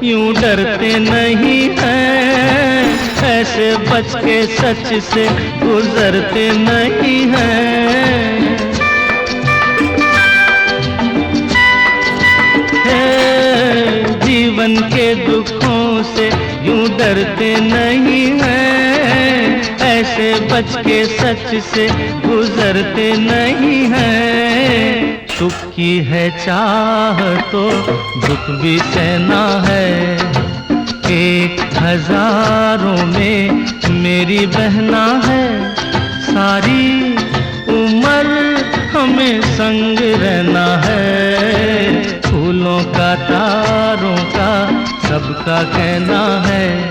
यूं डरते नहीं हैं, ऐसे बच के सच से गुजरते नहीं हैं। जीवन के दुखों से यूं डरते नहीं हैं, ऐसे बच के सच से गुजरते नहीं हैं। सुख की है चाह तो दुख भी सहना है, 1000 में मेरी बहना है। सारी उम्र हमें संग रहना है, फूलों का तारों का सबका कहना है।